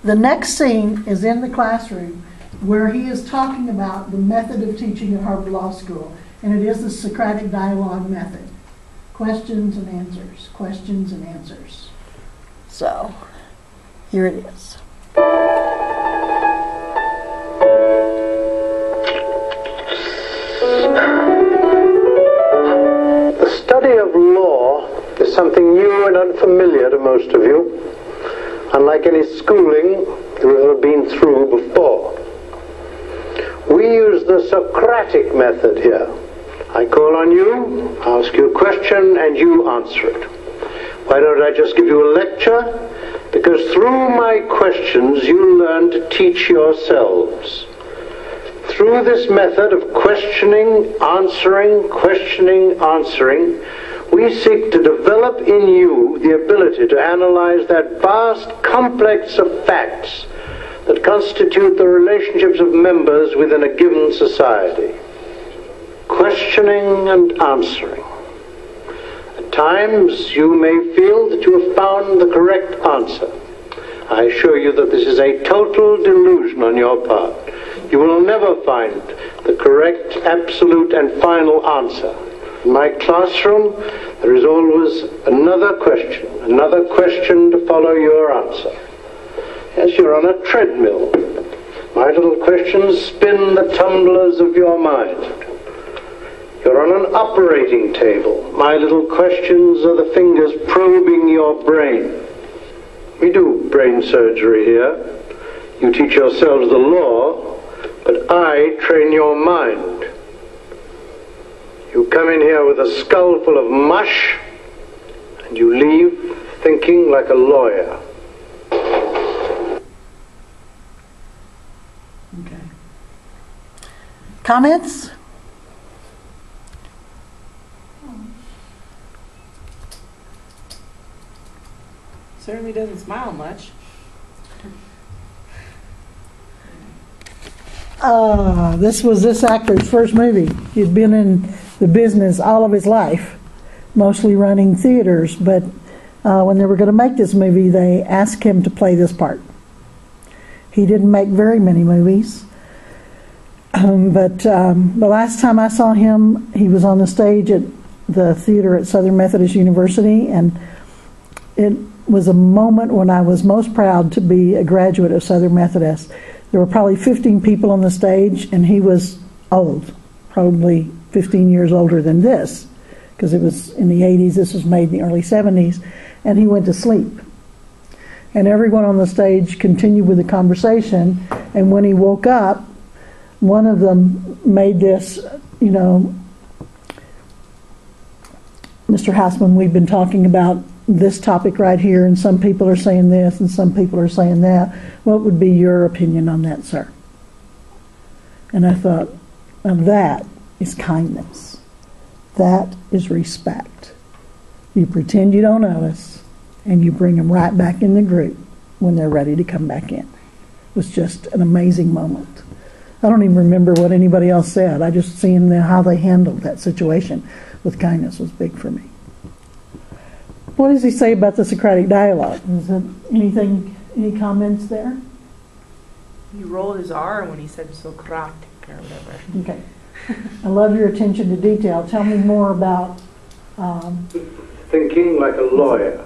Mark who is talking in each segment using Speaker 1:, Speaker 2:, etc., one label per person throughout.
Speaker 1: The next scene is in the classroom where he is talking about the method of teaching at Harvard Law School, and it is the Socratic dialogue method. Questions and answers, questions and answers. So, here it is.
Speaker 2: The study of law is something new and unfamiliar to most of you, unlike any schooling you've ever been through before. We use the Socratic method here. I call on you, ask you a question, and you answer it. Why don't I just give you a lecture? Because through my questions you learn to teach yourselves. Through this method of questioning, answering, we seek to develop in you the ability to analyze that vast complex of facts that constitute the relationships of members within a given society. Questioning and answering. At times you may feel that you have found the correct answer. I assure you that this is a total delusion on your part. You will never find the correct, absolute, and final answer. In my classroom, there is always another question to follow your answer. Yes, you're on a treadmill. My little questions spin the tumblers of your mind. You're on an operating table. My little questions are the fingers probing your brain. We do brain surgery here. You teach yourselves the law, but I train your mind. You come in here with a skull full of mush, and you leave thinking like a lawyer.
Speaker 1: Okay. Comments?
Speaker 3: Certainly doesn't smile much.
Speaker 1: This was this actor's first movie. He'd been in the business all of his life, mostly running theaters, but when they were going to make this movie, they asked him to play this part. He didn't make very many movies, but the last time I saw him, he was on the stage at the theater at Southern Methodist University, and it was a moment when I was most proud to be a graduate of Southern Methodist. There were probably 15 people on the stage, and he was old, probably 15 years older than this, because it was in the 80s, this was made in the early 70s, and he went to sleep. And everyone on the stage continued with the conversation, and when he woke up, one of them made this, Mr. Hausman, we've been talking about this topic right here, and some people are saying this and some people are saying that. What would be your opinion on that, sir? And I thought, now that is kindness. That is respect. You pretend you don't know us, and you bring them right back in the group when they're ready to come back in. It was just an amazing moment. I don't even remember what anybody else said. I just seen how they handled that situation with kindness was big for me. What does he say about the Socratic dialogue? Is there any comments there?
Speaker 3: He rolled his R when he said Socratic or whatever.
Speaker 1: Okay. I love your attention to detail. Tell me more about...
Speaker 2: Thinking like a lawyer.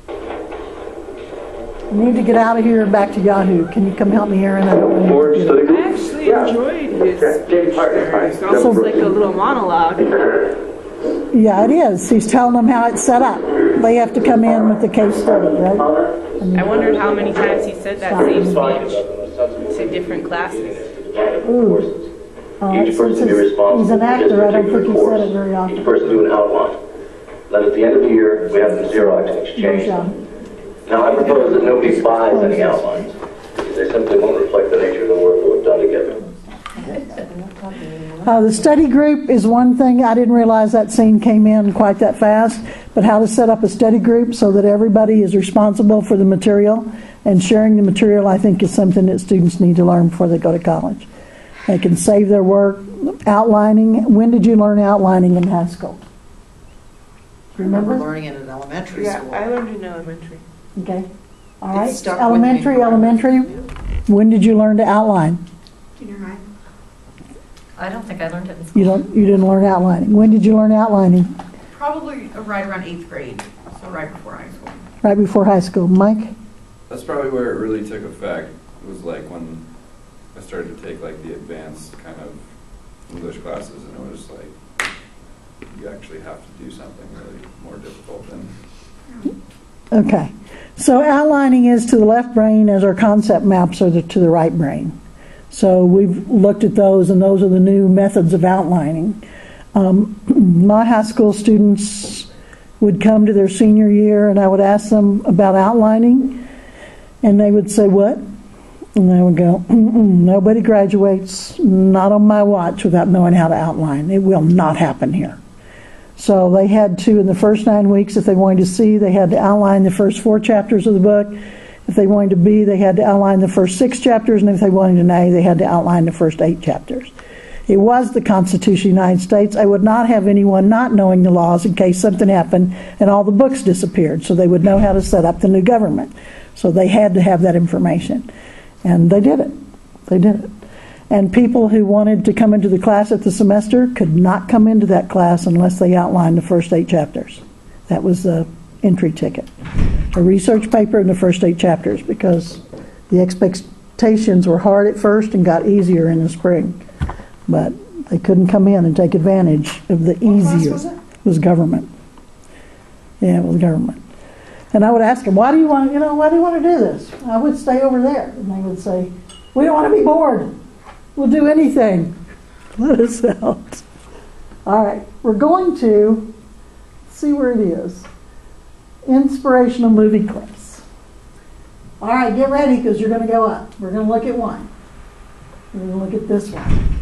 Speaker 1: I need to get out of here and back to Yahoo. Can you come help me, Aaron? I don't want to
Speaker 3: I actually enjoyed his speech there. It's almost like a little monologue.
Speaker 1: Yeah, it is. He's telling them how it's set up. They have to come in with the case study, right?
Speaker 3: I wondered how many times he said that same speech to different classes.
Speaker 1: Ooh. Each person be responsible. He's an actor. I don't think he said it very often.
Speaker 4: Each person do an outline. Then at the end of the year, we have them Xerox and exchange. Now, I propose that nobody buys any outlines, because they simply won't reflect the nature of the work that we've done together.
Speaker 1: The study group is one thing. I didn't realize that scene came in quite that fast, but how to set up a study group so that everybody is responsible for the material, and sharing the material, I think, is something that students need to learn before they go to college. They can save their work. Outlining. When did you learn outlining in high school?
Speaker 5: I remember learning it in elementary school.
Speaker 3: Yeah, I learned in elementary.
Speaker 1: Okay. All right,
Speaker 5: stuck with me
Speaker 1: elementary. When did you learn to outline?
Speaker 5: Junior high.
Speaker 6: I don't think I learned it in school.
Speaker 1: You didn't learn outlining. When did you learn outlining?
Speaker 5: Probably right around 8th grade, so right before high school.
Speaker 1: Right before high school. Mike?
Speaker 7: That's probably where it really took effect. It was like when I started to take like the advanced kind of English classes, and it was like you actually have to do something really more difficult than.
Speaker 1: Okay. So outlining is to the left brain as our concept maps are to the right brain. So we've looked at those, and those are the new methods of outlining. My high school students would come to their senior year, and I would ask them about outlining, and they would say, "What?" And I would go, "Nobody graduates, not on my watch, without knowing how to outline. It will not happen here." So they had to, in the first 9 weeks, if they wanted to C, they had to outline the first 4 chapters of the book. If they wanted to B, they had to outline the first 6 chapters, and if they wanted an A, they had to outline the first 8 chapters. It was the Constitution of the United States. I would not have anyone not knowing the laws in case something happened and all the books disappeared, so they would know how to set up the new government. So they had to have that information. And they did it. They did it. And people who wanted to come into the class at the semester could not come into that class unless they outlined the first 8 chapters. That was the entry ticket. A research paper in the first 8 chapters, because the expectations were hard at first and got easier in the spring. But they couldn't come in and take advantage of the easier.
Speaker 5: Was it?
Speaker 1: It was government. Yeah, it was government. And I would ask them, why do you want to do this? I would stay over there. And they would say, we don't want to be bored. We'll do anything. Let us out. All right, we're going to see where it is. Inspirational movie clips. All right, get ready because you're going to go up. We're going to look at one. We're going to look at this one.